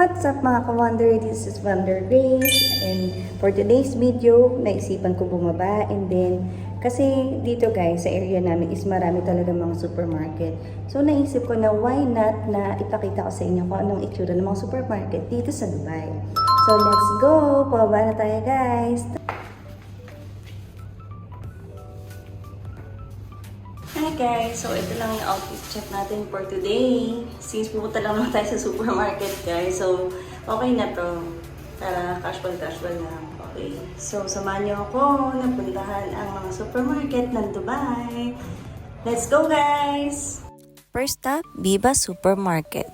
What's up mga ka-Wonder? This is Wonder Grace, and for today's video, naisipan ko bumaba, and then kasi dito guys, sa area namin is marami talaga mga supermarket. So naisip ko na why not na ipakita ko sa inyo kung anong itsura ng mga supermarket dito sa Dubai. So let's go! Pababa na tayo guys! Hi guys! So ito lang yung outfit check natin for today. Since pupunta lang naman tayo sa supermarket guys, so okay na to. Para casual lang. Okay. So samahan niyo ako na puntahan ang mga supermarket ng Dubai. Let's go guys! First up, Biba Supermarket.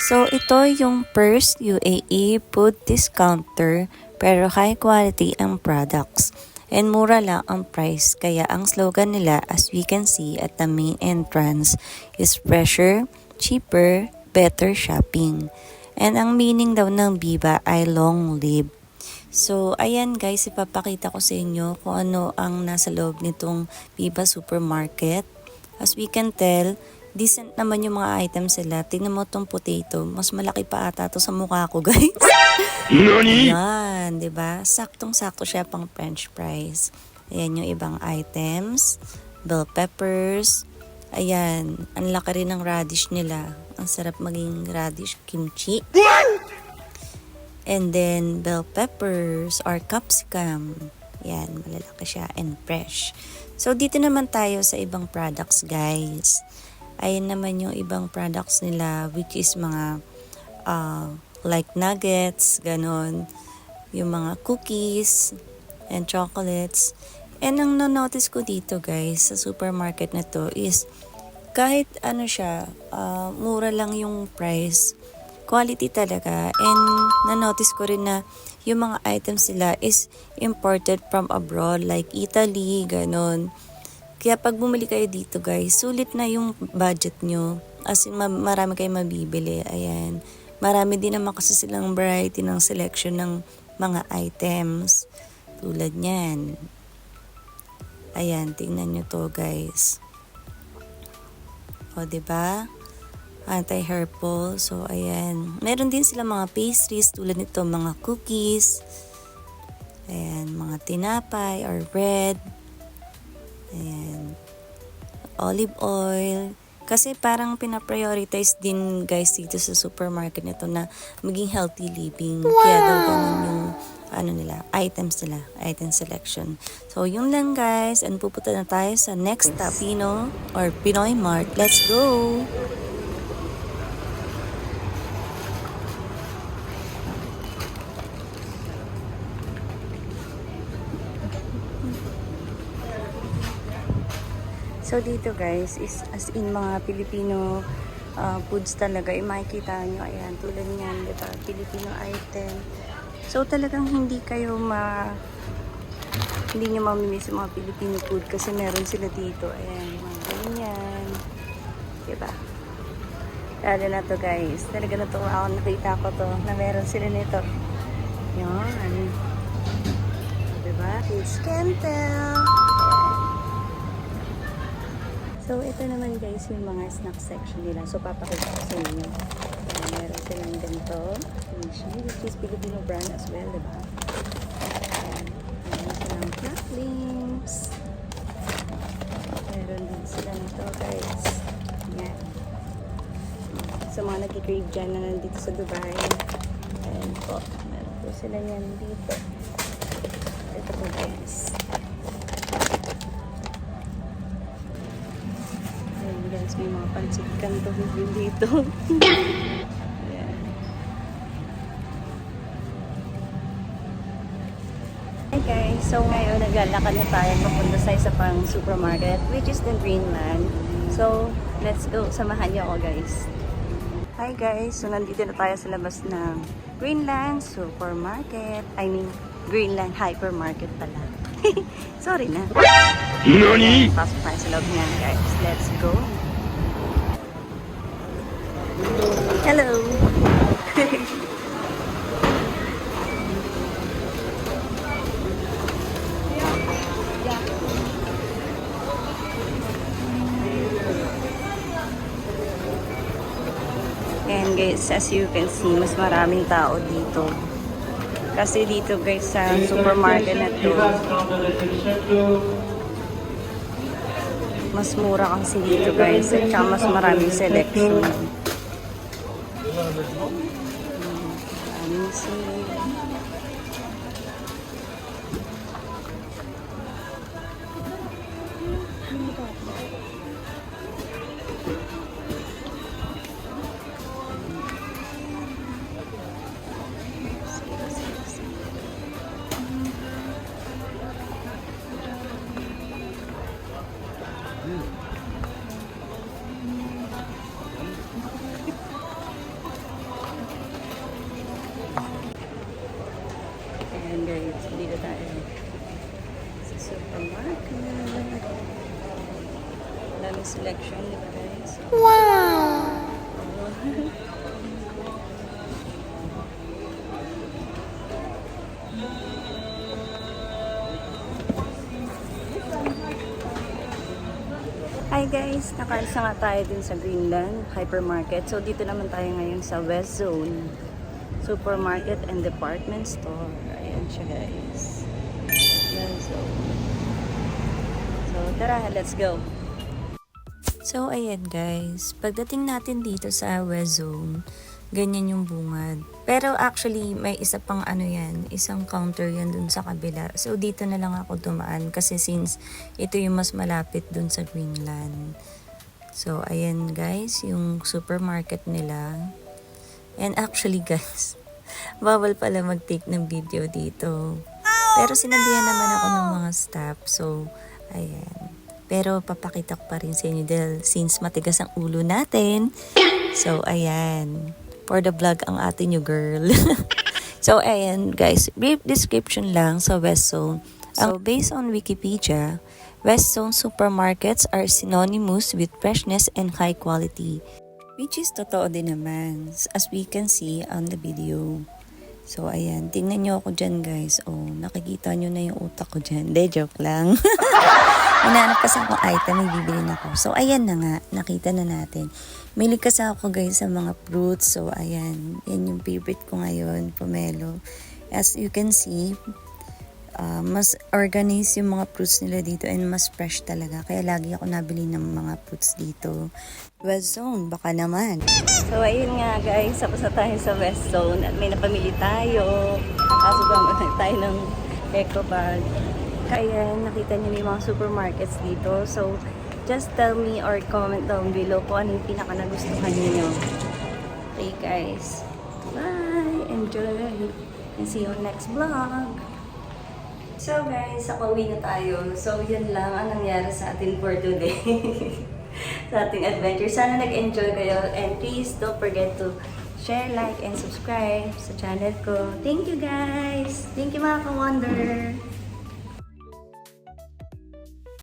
So ito yung first UAE food discounter pero high quality ang products. And mura lang ang price, kaya ang slogan nila as we can see at the main entrance is fresher, cheaper, better shopping. And ang meaning daw ng Biba ay long live. So ayan guys, ipapakita ko sa inyo kung ano ang nasa loob nitong Biba Supermarket. As we can tell, decent naman yung mga items sila. Tingnan mo tong potato, mas malaki pa ata to sa mukha ko guys. Nani? Yan, diba? Saktong-sakto siya pang french fries. Ayan yung ibang items. Bell peppers. Ayan, ang laki rin ng radish nila. Ang sarap maging radish kimchi. And then, bell peppers or capsicum. Yan, malalaki siya and fresh. So, dito naman tayo sa ibang products, guys. Ayan naman yung ibang products nila, which is mga like nuggets, ganon. Yung mga cookies and chocolates. And ang na-notice ko dito guys, sa supermarket na to is kahit ano siya, mura lang yung price. Quality talaga. And na-notice ko rin na yung mga items nila is imported from abroad like Italy, ganon. Kaya pag bumili kayo dito guys, sulit na yung budget nyo. As in, marami kayong mabibili. Ayan. Marami din naman kasi silang variety ng selection ng mga items. Tulad niyan. Ayan, tingnan nyo to guys. O, diba? Anti-hair fall. So, ayan. Meron din sila mga pastries tulad nito, mga cookies. Ayan, mga tinapay or bread. Ayan. Olive oil. Kasi parang pinaprioritize din guys dito sa supermarket nito na maging healthy living. Wow! Kaya daw ganun yung items nila, item selection. So yun lang guys, and pupunta na tayo sa next stop, Pino or Pinoy Mart. Let's go! So dito guys is as in mga Filipino foods talaga. Makikita nyo, ayan, tulad niyan, diba? Filipino item. So talagang hindi nyo mamimiss yung mga Filipino food kasi meron sila dito. Ayan, mga ganyan. Diba? Lalo na to guys. Talaga natuwa ako, nakita ko to na meron sila nito. Yan. Diba? Kids can tell. So, ito naman guys yung mga snack section nila. So, papakita ko sa inyo. Meron silang ganito. Which is Filipino brand as well, diba? Meron silang cracklings. Meron din sila nito guys. Yan. So, mga nag-crave dyan na nandito sa Dubai. Ayan po. Meron po sila yan dito. Ito po guys. Guys, may mga pancit canton din dito. Ayan. Hi guys, so ngayon naglalakad na tayo papunta sa isa pang supermarket which is the Greenland. So let's go, samahan niyo ako guys. Hi guys, so nandito na tayo sa labas ng Greenland Supermarket. I mean Greenland Hypermarket pala. Sorry na. Nani? Pasok tayo sa loob niyan guys. Let's go. Hello. And guys, as you can see, mas maraming tao dito. Kasi dito guys, sa supermarket na to, mas mura kasi dito guys, at saka mas maraming selection. Maraming sale. Ayan guys, dito tayo sa supermarket. Dami selection, di ba guys? Wow! Hi guys, nakalisa nga tayo din sa Greenland Hypermarket. So dito naman tayo ngayon sa West Zone Supermarket and Department Store. Ayan siya guys. West Zone. So tara, let's go. So, ayan guys. Pagdating natin dito sa West Zone, ganyan yung bungad. Pero actually, may isa pang ano yan, isang counter yan dun sa kabila. So, dito na lang ako dumaan kasi since ito yung mas malapit dun sa Greenland. So, ayan guys, yung supermarket nila. And actually guys, bawal pala mag-take ng video dito. Pero sinabihan naman ako ng mga staff. So, ayan. Pero papakita ko pa rin sa inyo dahil since matigas ang ulo natin. So, ayan. For the vlog ang atin yung girl. So, ayan guys. Brief description lang sa West Zone. So, based on Wikipedia, West Zone supermarkets are synonymous with freshness and high quality. Which is totoo din naman, as we can see on the video. So, ayan. Tingnan nyo ako dyan, guys. Oh, nakikita nyo na yung utak ko dyan. De, joke lang. Hinahanap kasi akong item, may bibilin ako. So, ayan na nga. Nakita na natin. May kasi ako, guys, sa mga fruits. So, ayan. Yan yung favorite ko ngayon, pomelo. As you can see, mas organized yung mga fruits nila dito and mas fresh talaga. Kaya lagi ako nabili ng mga fruits dito. West Zone, baka naman. So ayun nga guys, tapos na tayo sa West Zone at may napamili tayo. Kaso gamit tayo ng eco bag. Kaya nakita niyo yung mga supermarkets dito. So just tell me or comment down below kung ano yung pinaka nagustuhan niyo. Okay guys, bye! Enjoy! And see you on next vlog! So guys, pauwi na tayo. So yan lang ang nangyari sa atin for today. Sa ating adventure. Sana nag-enjoy kayo. And please don't forget to share, like, and subscribe sa channel ko. Thank you guys! Thank you mga ka-wonder!